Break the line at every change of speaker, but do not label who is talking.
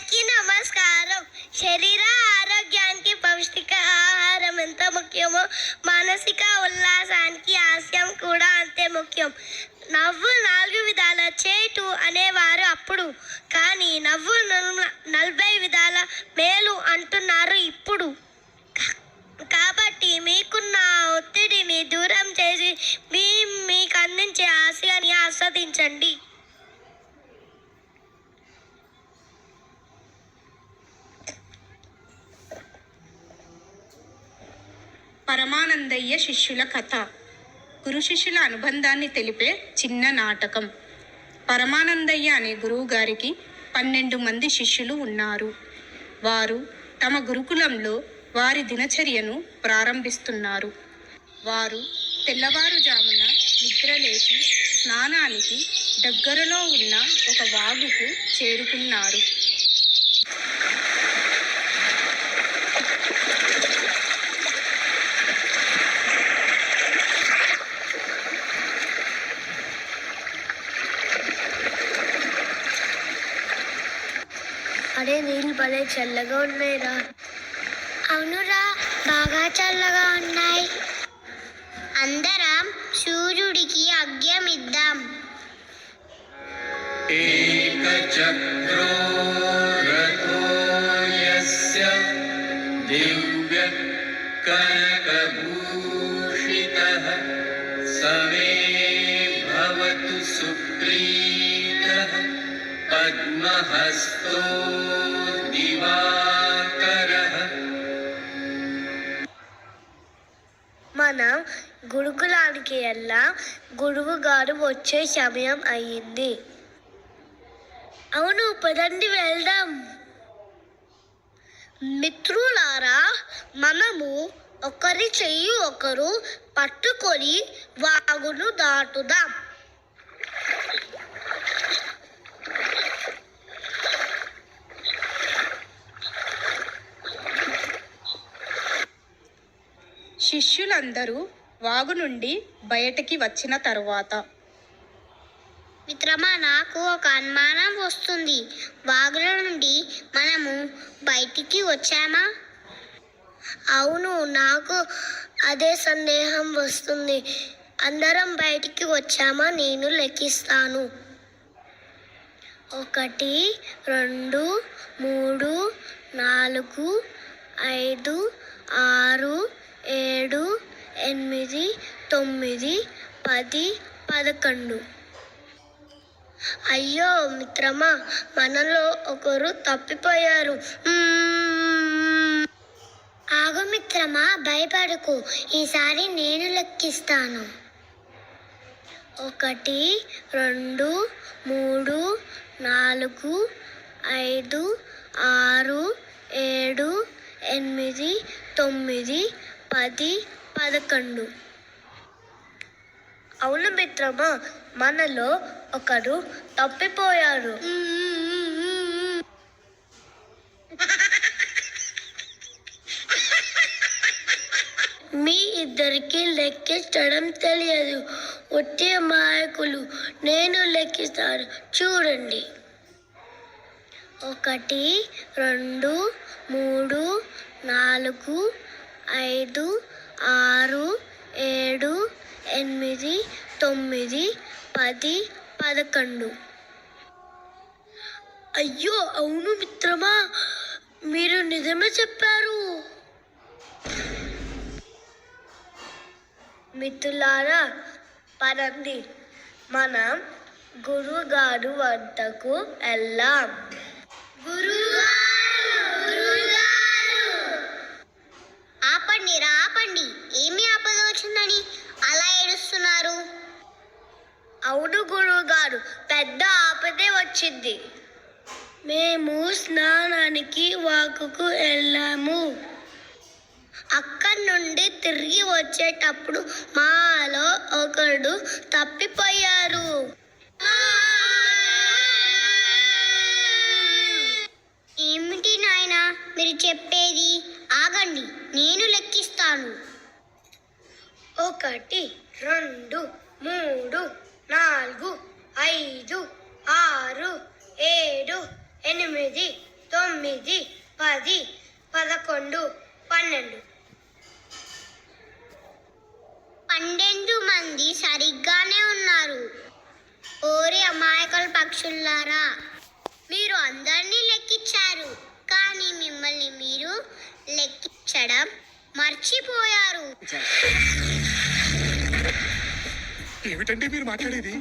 అందరికీ నమస్కారం. శరీర ఆరోగ్యానికి పౌష్టికాహారం ఎంత ముఖ్యమో మానసిక ఉల్లాసానికి హాస్యం కూడా అంతే ముఖ్యం. నవ్వు 4 విధాల చేటు అనేవారు అప్పుడు, కానీ నవ్వు 40 విధాల మేలు అంటున్నారు ఇప్పుడు. కాబట్టి మీకున్న ఒత్తిడిని దూరం చేసి మీకు అందించే హాస్యాన్ని ఆస్వాదించండి.
పరమానందయ్య శిష్యుల కథ. గురు శిష్యుల అనుబంధాన్ని తెలిపే చిన్న నాటకం. పరమానందయ్య అనే గురువు గారికి 12 మంది శిష్యులు ఉన్నారు. వారు తమ గురుకులంలో వారి దినచర్యను ప్రారంభిస్తున్నారు. వారు తెల్లవారుజామున నిద్రలేచి స్నానానికి దగ్గరలో ఉన్న ఒక వాగుకు చేరుకున్నారు.
అరే, నీళ్ళు భలే చల్లగా ఉన్నాయిరా. అవునురా, బాగా చల్లగా ఉన్నాయి. అందరం సూర్యుడికి అర్ఘ్యం ఇద్దాం.
ఏకచక్రో రథో యస్య దివ్య కనకభూషితః సమే భవతు సుప్రీతః పద్మహస్తో దివాకరః.
మన గురుకులానికి వెళ్ళా గురువు గారు వచ్చే సమయం అయ్యింది. అవును, పదండి వెళ్దాం. మిత్రులారా, మనము ఒకరి చెయ్యి ఒకరు పట్టుకొని వాగును దాటుదాం.
శిష్యులందరూ వాగు నుండి బయటికి వచ్చిన తరువాత,
మిత్రమా, నాకు ఒక అనుమానం వస్తుంది. వాగుల నుండి మనము బయటికి వచ్చామా? అవును, నాకు అదే సందేహం వస్తుంది. అందరం బయటికి వచ్చామా? నేను లెక్కిస్తాను. 1 2 3 4 5 6 7 8 9 10 11. అయ్యో మిత్రమా, మనలో ఒకరు తప్పిపోయారు. ఆగు మిత్రమా, భయపడకు. ఈసారి నేను లెక్కిస్తాను. 1 2 3 4 5 6 7 8 9 10 11. అవును మిత్రమా, మనలో ఒకరు తప్పిపోయారు. మీ ఇద్దరికి లెక్కించడం తెలియదు, ఒట్టి మాయకులు. నేను లెక్కిస్తాను, చూడండి. 1 2 3 4 5 6 7 8 9 10 11. అయ్యో, అవును మిత్రమా, మీరు నిజమే చెప్పారు. మిత్రులారా, పదండి, మనం గురువు గారు వద్దకు వెళ్దాం. ఆపండి, ఏమి ఆపద వచ్చిందని అలా ఏడుస్తున్నారు? అవును గురువు గారు, పెద్ద ఆపదే వచ్చింది. మేము స్నానానికి వాగుకు వెళ్ళాము. అక్కడి నుండి తిరిగి వచ్చేటప్పుడు మాలో ఒకడు తప్పిపోయారు. ఏమిటి నాయనా మీరు చెప్పేది? ఆగండి, నేను లెక్కిస్తాను. 1 2 3 4 5 6 7 8 9 9, 10, 11, 12. 12 మంది సరిగ్గానే ఉన్నారు. ఓరి అమాయకుల పక్షులారా, మీరు అందరినీ లెక్కించారు, కానీ మిమ్మల్ని మీరు లెక్కించడం మర్చిపోయారు.
ఏమిటండి మీరు మాట్లాడేది?